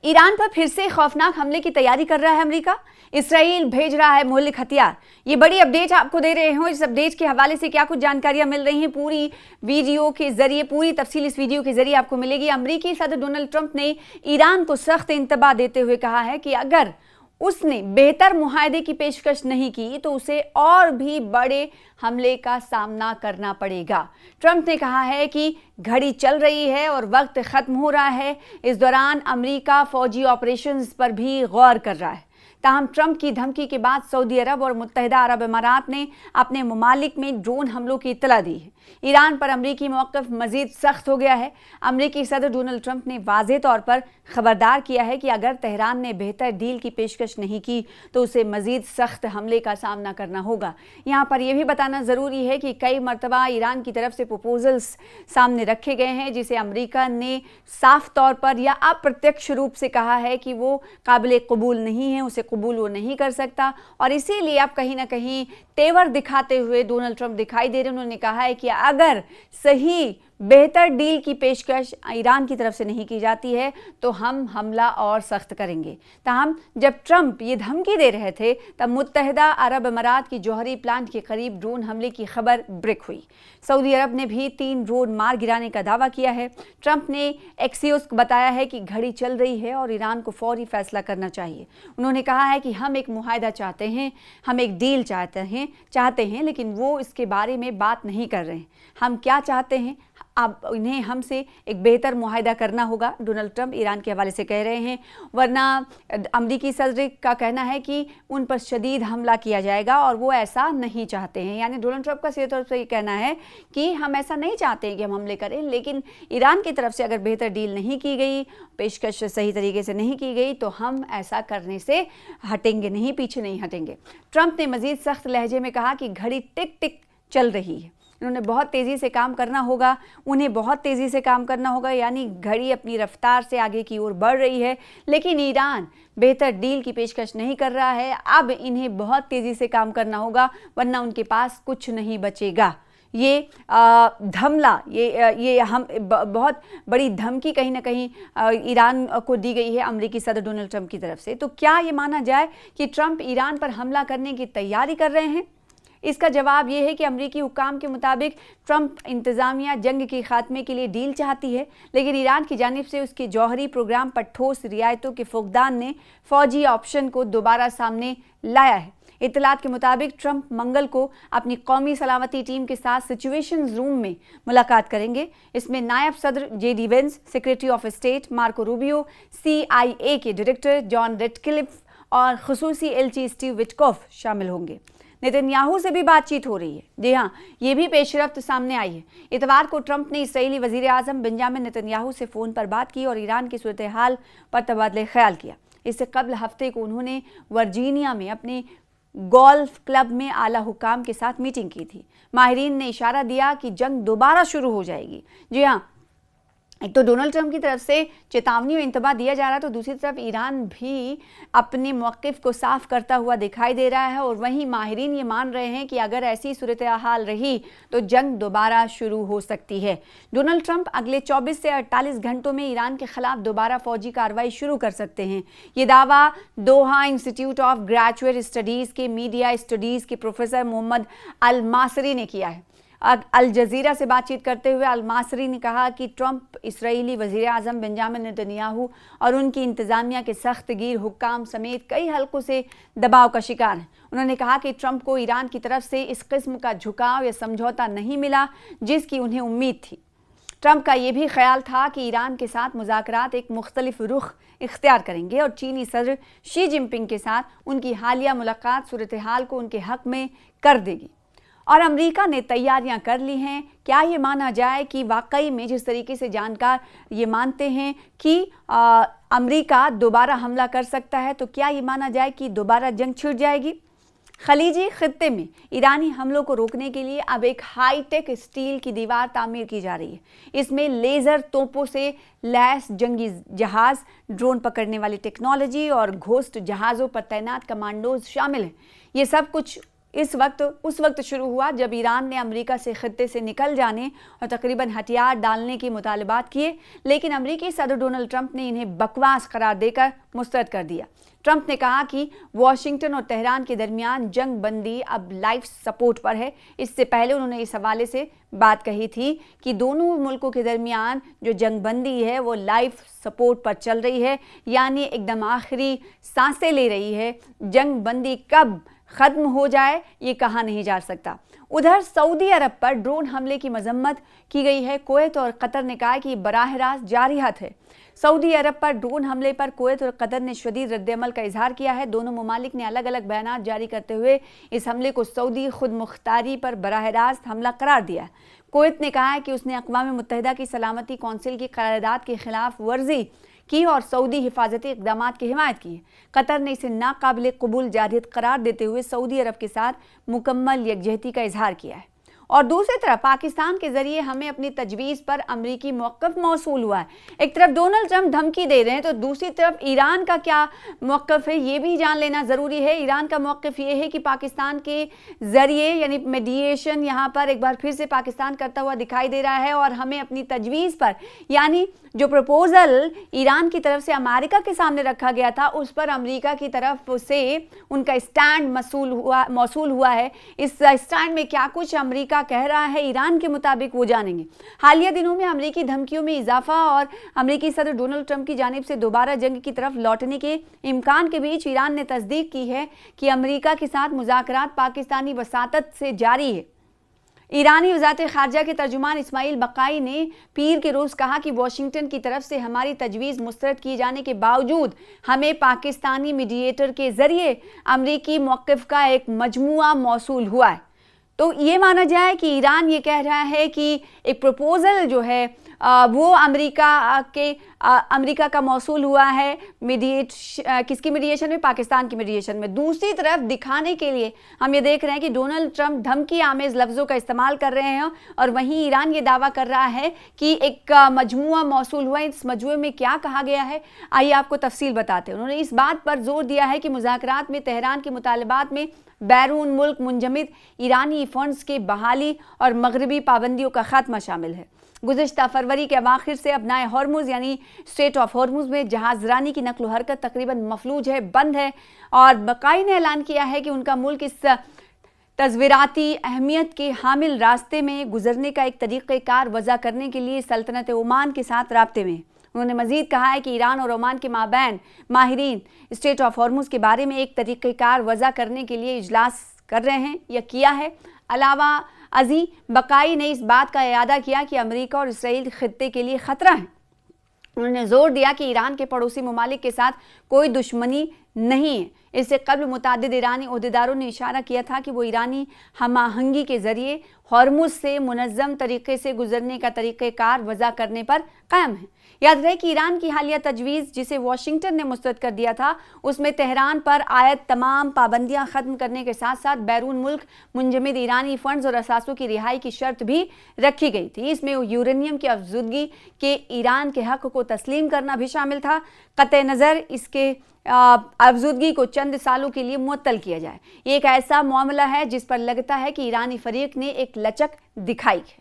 Iran पर फिर से खौफनाक हमले की तैयारी कर रहा है अमेरिका। इसराइल भेज रहा है मौलिक हथियार। ये बड़ी अपडेट आपको दे रहे हो। इस अपडेट के हवाले से क्या कुछ जानकारियां मिल रही हैं, पूरी वीडियो के जरिए, पूरी तफसील इस वीडियो के जरिए आपको मिलेगी। अमेरिकी सदर डोनाल्ड ट्रंप ने ईरान को सख्त इंतबाह देते हुए कहा है कि अगर उसने बेहतर मुआहदे की पेशकश नहीं की तो उसे और भी बड़े हमले का सामना करना पड़ेगा। ट्रंप ने कहा है कि घड़ी चल रही है और वक्त खत्म हो रहा है। इस दौरान अमेरिका फौजी ऑपरेशंस पर भी गौर कर रहा है। ताहम ट्रंप की धमकी के बाद सऊदी अरब और मुत्तहिदा अरब इमारात ने अपने ममालिक में ड्रोन हमलों की इत्तला दी है। ईरान पर अमरीकी मौक़िफ़ मज़ीद सख्त हो गया है। अमरीकी सदर डोनाल्ड ट्रंप ने वाज़ेह तौर पर खबरदार किया है कि अगर तेहरान ने बेहतर डील की पेशकश नहीं की तो उसे मज़ीद सख्त हमले का सामना करना होगा। यहाँ पर यह भी बताना ज़रूरी है कि कई मरतबा ईरान की तरफ से प्रपोजल्स सामने रखे गए हैं जिसे अमरीका ने साफ तौर पर या अप्रत्यक्ष रूप से कहा है कि वो काबिल कबूल नहीं है, उसे कबूल वो नहीं कर सकता। और इसीलिए अब कहीं ना कहीं तेवर दिखाते हुए डोनाल्ड ट्रंप दिखाई दे रहे हैं। उन्होंने कहा है कि अगर सही बेहतर डील की पेशकश ईरान की तरफ से नहीं की जाती है तो हम हमला और सख्त करेंगे। ताहम जब ट्रंप ये धमकी दे रहे थे तब मुत्तहिदा अरब अमारात की जौहरी प्लांट के करीब ड्रोन हमले की खबर ब्रेक हुई। सऊदी अरब ने भी 3 ड्रोन मार गिराने का दावा किया है। ट्रंप ने एक्सियोस को बताया है कि घड़ी चल रही है और ईरान को फौरी फैसला करना चाहिए। उन्होंने कहा है कि हम एक मुआहदा चाहते हैं, हम एक डील चाहते हैं लेकिन वो इसके बारे में बात नहीं कर रहे हैं। हम क्या चाहते हैं, अब इन्हें हमसे एक बेहतर मुआहदा करना होगा, डोनाल्ड ट्रंप ईरान के हवाले से कह रहे हैं। वरना अमरीकी सदर का कहना है कि उन पर शदीद हमला किया जाएगा और वो ऐसा नहीं चाहते हैं। यानी डोनाल्ड ट्रंप का सीधे तौर पर ये कहना है कि हम ऐसा नहीं चाहते हैं कि हम हमले करें, लेकिन ईरान की तरफ से अगर बेहतर डील नहीं की गई, पेशकश सही तरीके से नहीं की गई तो हम ऐसा करने से हटेंगे नहीं, पीछे नहीं हटेंगे। ट्रंप ने मज़ीद सख्त लहजे में कहा कि घड़ी टिक टिक चल रही है, उन्होंने बहुत तेज़ी से काम करना होगा, उन्हें बहुत तेज़ी से काम करना होगा। यानी घड़ी अपनी रफ्तार से आगे की ओर बढ़ रही है, लेकिन ईरान बेहतर डील की पेशकश नहीं कर रहा है। अब इन्हें बहुत तेज़ी से काम करना होगा वरना उनके पास कुछ नहीं बचेगा। ये धमला, ये हम बहुत बड़ी धमकी कहीं ना कहीं ईरान को दी गई है अमेरिकी सदर डोनाल्ड ट्रंप की तरफ से। तो क्या ये माना जाए कि ट्रंप ईरान पर हमला करने की तैयारी कर रहे हैं? इसका जवाब यह है कि अमरीकी हुकाम के मुताबिक ट्रंप इंतज़ामिया जंग के खात्मे के लिए डील चाहती है, लेकिन ईरान की जानिब से उसके जौहरी प्रोग्राम पर ठोस रियायतों के फुकदान ने फौजी ऑप्शन को दोबारा सामने लाया है। इत्तलात के मुताबिक ट्रंप मंगल को अपनी कौमी सलामती टीम के साथ सिचुएशन रूम में मुलाकात करेंगे। इसमें नायब सदर JD Vance, secretary of state Marco Rubio, CIA के डायरेक्टर जॉन रेडक्लिफ और खुसूसी LC स्टीव विटकॉफ शामिल होंगे। नेतन्याहू से भी बातचीत हो रही है। जी हाँ, ये भी पेशरफ्त सामने आई है। इतवार को ट्रंप ने इसराइली वजीर आज़म बेंजामिन नेतन्याहू से फ़ोन पर बात की और ईरान की सूरत हाल पर तबादले ख्याल किया। इससे कबल हफ्ते को उन्होंने वर्जीनिया में अपने गोल्फ क्लब में आला हुकाम के साथ मीटिंग की थी। माहिरीन ने इशारा दिया कि जंग दोबारा शुरू हो जाएगी। जी हाँ, एक तो डोनाल्ड ट्रंप की तरफ से चेतावनी और इंतबाह दिया जा रहा है, तो दूसरी तरफ ईरान भी अपने मौक़िफ़ को साफ करता हुआ दिखाई दे रहा है। और वहीं माहिरीन ये मान रहे हैं कि अगर ऐसी सूरत हाल रही तो जंग दोबारा शुरू हो सकती है। डोनाल्ड ट्रंप अगले 24 से 48 घंटों में ईरान के खिलाफ दोबारा फौजी कार्रवाई शुरू कर सकते हैं। ये दावा दोहा इंस्टीट्यूट ऑफ ग्रेजुएट स्टडीज़ के मीडिया स्टडीज़ के प्रोफेसर मोहम्मद अल मासरी ने किया है। अल जजीरा से बातचीत करते हुए अल मासरी ने कहा कि ट्रंप इसराइली वज़ीर आज़म बेंजामिन नेतन्याहू और उनकी इंतज़ामिया के सख्त गिर हुक्काम समेत कई हलकों से दबाव का शिकार हैं। उन्होंने कहा कि ट्रंप को ईरान की तरफ से इस किस्म का झुकाव या समझौता नहीं मिला जिसकी उन्हें उम्मीद थी। ट्रंप का ये भी ख्याल था कि ईरान के साथ मुज़ाकरात एक मुख्तलिफ रुख इख्तियार करेंगे और चीनी सदर शी जिनपिंग के साथ उनकी हालिया मुलाकात सूरत हाल को उनके हक में कर देगी। और अमेरिका ने तैयारियां कर ली हैं। क्या ये माना जाए कि वाकई में जिस तरीके से जानकार ये मानते हैं कि अमेरिका दोबारा हमला कर सकता है, तो क्या ये माना जाए कि दोबारा जंग छिड़ जाएगी? खलीजी खित्ते में ईरानी हमलों को रोकने के लिए अब एक हाईटेक स्टील की दीवार तामीर की जा रही है। इसमें लेज़र तोपों से लैस जंगी जहाज़, ड्रोन पकड़ने वाली टेक्नोलॉजी और घोस्ट जहाज़ों पर तैनात कमांडोज शामिल हैं। ये सब कुछ उस वक्त शुरू हुआ जब ईरान ने अमेरिका से खित्ते से निकल जाने और तकरीबन हथियार डालने की मुतालबात किए, लेकिन अमेरिकी सदर डोनाल्ड ट्रंप ने इन्हें बकवास करार देकर मुस्तरद कर दिया। ट्रंप ने कहा कि वॉशिंगटन और तेहरान के दरमियान जंग बंदी अब लाइफ सपोर्ट पर है। इससे पहले उन्होंने इस हवाले से बात कही थी कि दोनों मुल्कों के दरमियान जो जंग बंदी है वो लाइफ सपोर्ट पर चल रही है, यानी एकदम आखिरी सांसें ले रही है। जंग बंदी कब खत्म हो जाए ये कहा नहीं जा सकता। उधर सऊदी अरब पर ड्रोन हमले की मजम्मत की गई है। कुवैत और कतर ने कहा कि बराह रास्त जारी हाथ है। सऊदी अरब पर ड्रोन हमले पर कुवैत और कतर ने शदीद रद्दअमल का इजहार किया है। दोनों ममालिक ने अलग अलग बयान जारी करते हुए इस हमले को सऊदी खुद मुख्तारी पर बराह रास्त हमला करार दिया। कुवैत ने कहा है कि उसने अक़वाम मुत्तहिदा की सलामती कौंसिल की करारदाद की खिलाफ वर्जी की और सऊदी हिफाजती इक़दाम की हिमायत की। कतर ने इसे नाकाबिल कबूल जारहियत करार देते हुए सऊदी अरब के साथ मुकम्मल यकजहती का इजहार किया है। और दूसरी तरफ पाकिस्तान के जरिए हमें अपनी तजवीज़ पर अमरीकी मौक़िफ़ मौसूल हुआ है। एक तरफ डोनाल्ड ट्रंप धमकी दे रहे हैं तो दूसरी तरफ ईरान का क्या मौक़िफ़ है ये भी जान लेना ज़रूरी है। ईरान का मौक़िफ़ ये है कि पाकिस्तान के ज़रिए यानी मीडिएशन यहाँ पर एक बार फिर से पाकिस्तान करता हुआ दिखाई दे रहा है और हमें अपनी तजवीज़ पर यानी जो प्रपोज़ल ईरान की तरफ से अमेरिका के सामने रखा गया था उस पर अमेरिका की तरफ से उनका स्टैंड मौसूल हुआ है। इस स्टैंड में क्या कुछ अमेरिका कह रहा है ईरान के मुताबिक वो जानेंगे। हालिया दिनों में अमेरिकी धमकियों में इजाफा और अमेरिकी सदर डोनाल्ड ट्रंप की जानिब से दोबारा जंग की तरफ लौटने के इम्कान के बीच ईरान ने तस्दीक की है कि अमेरिका के साथ मुज़ाकरात पाकिस्तानी वसातत से जारी है। ईरानी वज़ारत ख़ारजा के तर्जुमान इस्माइल बक़ाई ने पीर के रोज़ कहा कि वाशिंगटन की तरफ से हमारी तजवीज़ मुस्तरद किए जाने के बावजूद हमें पाकिस्तानी मीडिएटर के ज़रिए अमरीकी मौक़िफ़ का एक मजमुआ मौसूल हुआ है। तो ये माना जाए कि ईरान ये कह रहा है कि एक प्रपोज़ल जो है वो अमेरिका का मौसूल हुआ है किसकी मीडिएशन में, पाकिस्तान की मीडिएशन में। दूसरी तरफ दिखाने के लिए हम ये देख रहे हैं कि डोनाल्ड ट्रंप धमकी आमेज लफ्ज़ों का इस्तेमाल कर रहे हैं और वहीं ईरान ये दावा कर रहा है कि एक मजमुआ मौसूल हुआ है। इस मजमुए में क्या कहा गया है आइए आपको तफसील बताते हैं। उन्होंने इस बात पर जोर दिया है कि मुज़ाकरात में तेहरान के मुतालबात में बैरून मुल्क मुंजमद ईरानी फंड्स की बहाली और मगरबी पाबंदियों का खात्मा शामिल है। गुज़िश्ता फरवरी के अवाखिर से अपनाए हॉर्मुज़ यानी स्ट्रेट ऑफ हॉर्मुज़ में जहाज़रानी की नकलो हरकत तकरीबन मफलूज है, बंद है और बक़ाई ने ऐलान किया है कि उनका मुल्क इस तज़वीराती अहमियत के हामिल रास्ते में गुजरने का एक तरीक़ेकार वज़ा करने के लिए सल्तनत ओमान के साथ राब्ते में। उन्होंने मज़ीद कहा है कि ईरान और ओमान के माबैन माहिरीन स्ट्रेट ऑफ हॉर्मुज़ के बारे में एक तरीक़ेकार वज़ा करने के लिए इजलास कर रहे हैं या किया है। अलावा अजी बक़ाई ने इस बात का इयादा किया कि अमेरिका और इसराइल खित्ते के लिए ख़तरा है। उन्होंने जोर दिया कि ईरान के पड़ोसी ममालिक के साथ कोई दुश्मनी नहीं है। इससे कबल मुतादिद ईरानी ओहदेदारों ने इशारा किया था कि वो ईरानी हमाहंगी के ज़रिए हॉर्मुज़ से मुनज़्ज़म तरीके से गुजरने का तरीक़ेकार वज़ा करने पर कायम है। याद रहे कि ईरान की हालिया तजवीज़ जिसे वाशिंगटन ने मुस्तरद कर दिया था उसमें तेहरान पर आयद तमाम पाबंदियां ख़त्म करने के साथ साथ बैरून मुल्क मुंजमद ईरानी फंड्स और असासों की रिहाई की शर्त भी रखी गई थी। इसमें यूरेनियम की अफजुदगी के ईरान के हक़ को तस्लीम करना भी शामिल था। क़त्ए नज़र इसके अफजुदगी को चंद सालों के लिए मुअत्तल किया जाए। ये एक ऐसा मामला है जिस पर लगता है कि ईरानी फरीक ने एक लचक दिखाई है।